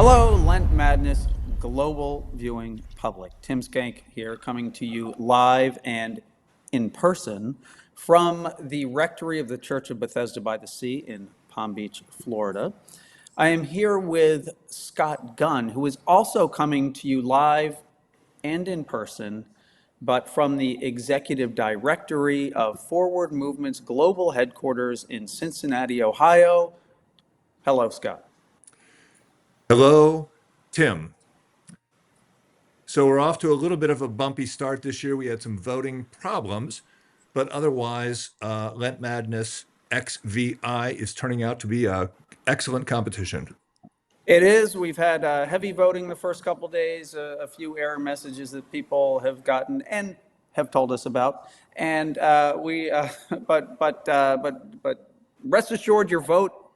Hello, Lent Madness global viewing public. Tim Schenck here, coming to you live and in person from the rectory of the Church of Bethesda by the Sea in Palm Beach, Florida. I am here with Scott Gunn, who is also coming to you live and in person, but from the Executive Directory of Forward Movement's global headquarters in Cincinnati, Ohio. Hello, Scott. Hello, Tim. So we're off to a little bit of a bumpy start this year. We had some voting problems, but otherwise, Lent Madness XVI is turning out to be a excellent competition. It is. We've had heavy voting the first couple days, a few error messages that people have gotten and have told us about. And but rest assured, your vote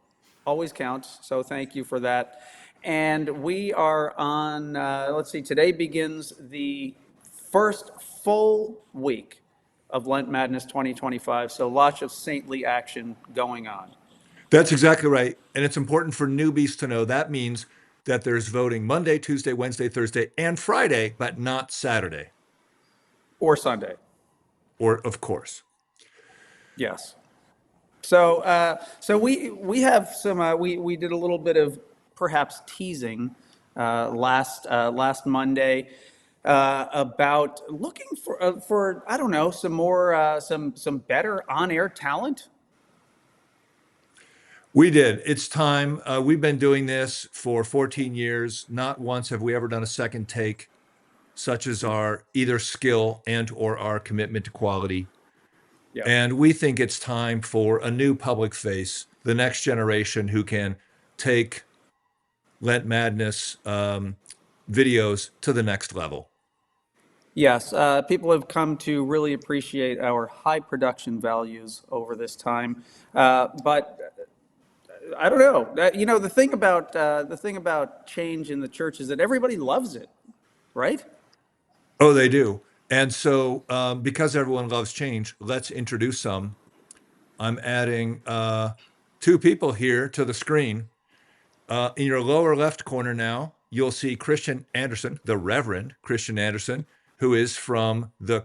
always counts. So thank you for that. And we are on, let's see, today begins the first full week of Lent Madness 2025. So lots of saintly action going on. That's exactly right. And it's important for newbies to know that means that there's voting Monday, Tuesday, Wednesday, Thursday, and Friday, but not Saturday. Or Sunday. Or, of course. Yes. So we have some we did a little bit of perhaps teasing last Monday about looking for I don't know some more some better on-air talent. We did. It's time. We've been doing this for 14 years. Not once have we ever done a second take, such as our either skill and or our commitment to quality. Yeah. And we think it's time for a new public face, the next generation who can take Lent Madness videos to the next level. Yes, people have come to really appreciate our high production values over this time, but I don't know. You know, the thing about change in the church is that everybody loves it, right? Oh, they do. And so, because everyone loves change, let's introduce some. I'm adding two people here to the screen. In your lower left corner now, you'll see Christian Anderson, the Reverend Christian Anderson, who is from the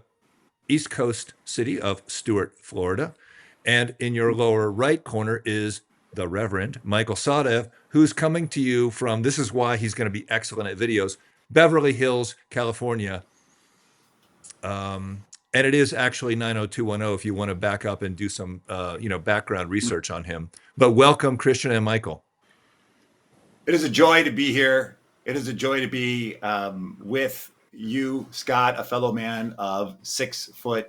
East Coast city of Stuart, Florida. And in your lower right corner is the Reverend Michael Sahdev, who's coming to you from, this is why he's going to be excellent at videos, Beverly Hills, California. And it is actually 90210 if you want to back up and do some, background research on him. But welcome, Christian and Michael. It is a joy to be here. It is a joy to be with you, Scott, a fellow man of 6'7"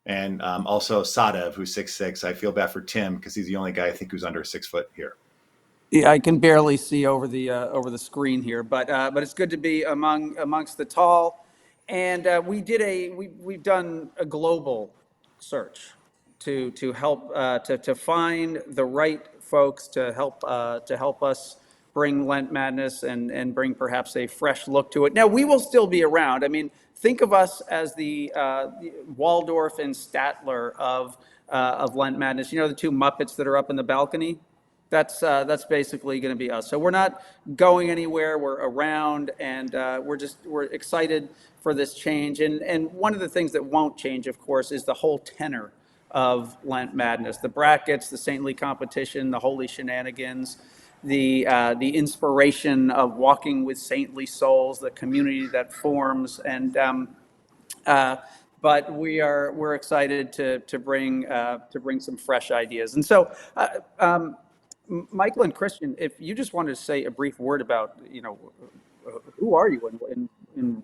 and also Sahdev, who's 6'6". I feel bad for Tim because he's the only guy I think who's under 6 foot here. Yeah, I can barely see over the screen here, but it's good to be amongst the tall. And we've done a global search to help to find the right folks to help us bring Lent Madness and bring perhaps a fresh look to it. Now we will still be around. I mean, think of us as the Waldorf and Statler of Lent Madness. You know, the two Muppets that are up in the balcony. That's basically going to be us. So we're not going anywhere. We're around, and we're excited for this change. And one of the things that won't change, of course, is the whole tenor of Lent Madness: the brackets, the saintly competition, the holy shenanigans, the inspiration of walking with saintly souls, the community that forms, and but we're excited to bring some fresh ideas. And so. Michael and Christian, if you just wanted to say a brief word about, who are you and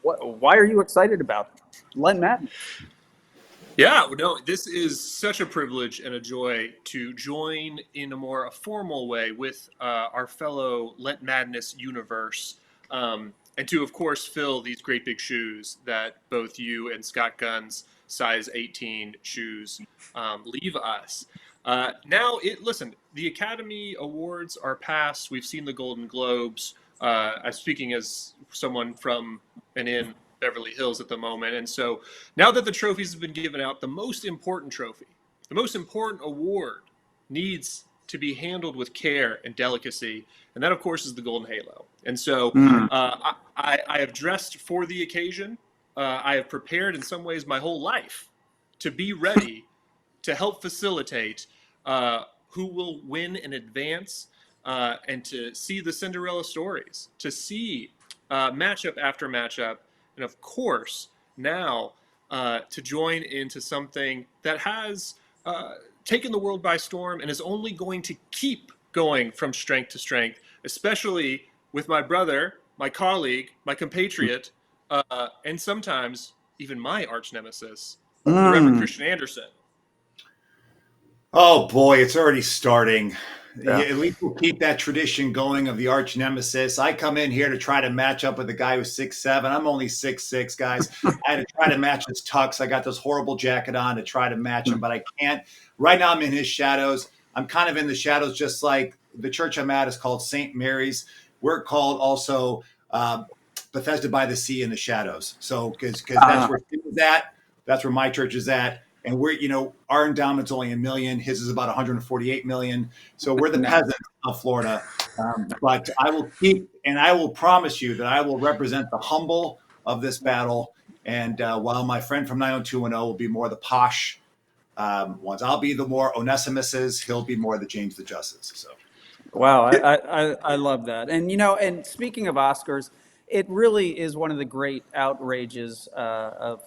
why are you excited about Lent Madness? Yeah, no, this is such a privilege and a joy to join in a more formal way with our fellow Lent Madness universe, and to, of course, fill these great big shoes that both you and Scott Gunn's size 18 shoes leave us. Listen, the Academy Awards are past. We've seen the Golden Globes. I'm speaking as someone from and in Beverly Hills at the moment. And so now that the trophies have been given out, the most important trophy, the most important award needs to be handled with care and delicacy. And that, of course, is the golden halo. And so I have dressed for the occasion. I have prepared in some ways my whole life to be ready to help facilitate who will win in advance, and to see the Cinderella stories, to see matchup after matchup, and of course, now to join into something that has taken the world by storm and is only going to keep going from strength to strength, especially with my brother, my colleague, my compatriot, and sometimes even my arch nemesis, the Reverend Christian Anderson. Oh boy, it's already starting. Yeah. At least we'll keep that tradition going of the arch nemesis. I come in here to try to match up with a guy who's 6'7". I'm only 6'6", guys. I had to try to match his tux. I got this horrible jacket on to try to match him, but I can't. Right now I'm in his shadows. I'm kind of in the shadows, just like the church I'm at is called St. Mary's. We're called also Bethesda by the Sea in the shadows. So because that's where Tim is at. That's where my church is at. And we're, our endowment's only $1 million. His is about 148 million. So we're the peasants of Florida. But I will promise you that I will represent the humble of this battle. And while my friend from 90210 will be more the posh ones, I'll be the more Onesimuses. He'll be more the James the Justice. So. Wow, I love that. And and speaking of Oscars, it really is one of the great outrages of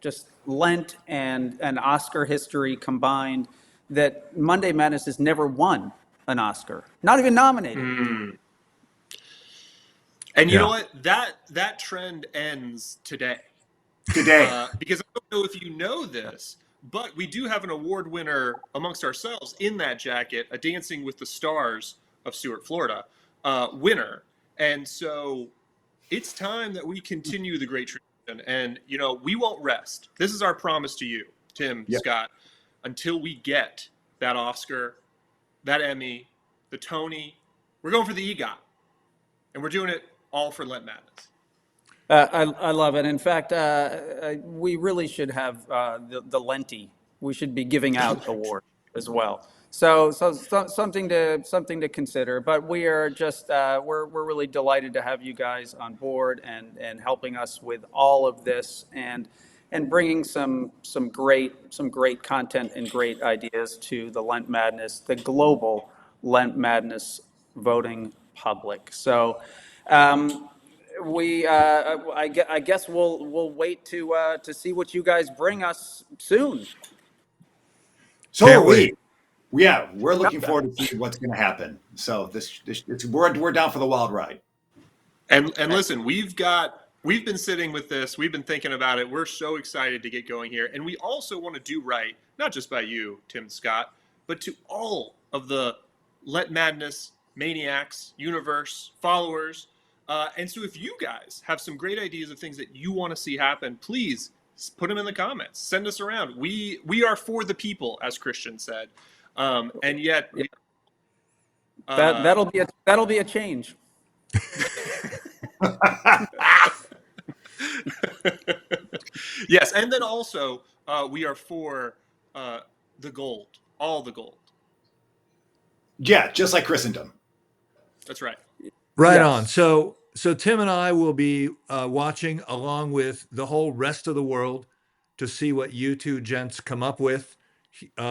just Lent and Oscar history combined that Monday Madness has never won an Oscar, not even nominated. And you know what? That trend ends today. Because I don't know if you know this, but we do have an award winner amongst ourselves in that jacket, a Dancing with the Stars of Stuart, Florida winner. And so it's time that we continue the great tradition. And, we won't rest. This is our promise to you, Tim, Scott, until we get that Oscar, that Emmy, the Tony. We're going for the EGOT. And we're doing it all for Lent Madness. I love it. In fact, we really should have the Lenti. We should be giving out awards as well. So something to consider. But we are just we're really delighted to have you guys on board and helping us with all of this and bringing some great content and great ideas to the Lent Madness, the global Lent Madness voting public. So. I guess we'll wait to see what you guys bring us soon. So Can't are we. wait. Yeah, we're looking forward to see what's going to happen. So we're down for the wild ride. And listen, we've been sitting with this. We've been thinking about it. We're so excited to get going here, and we also want to do right, not just by you, Tim Scott, but to all of the Lent Madness maniacs, universe followers. And so if you guys have some great ideas of things that you want to see happen, please put them in the comments. Send us around. We are for the people, as Christian said. And yet that'll be a change. Yes, and then also we are for the gold, all the gold. Yeah, just like Christendom. That's right. Right on. So Tim and I will be watching along with the whole rest of the world to see what you two gents come up with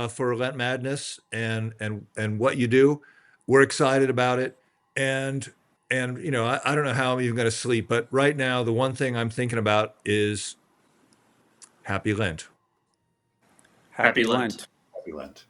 for Lent Madness and what you do. We're excited about it, and I don't know how I'm even going to sleep, but right now the one thing I'm thinking about is Happy Lent. Happy Lent. Happy Lent.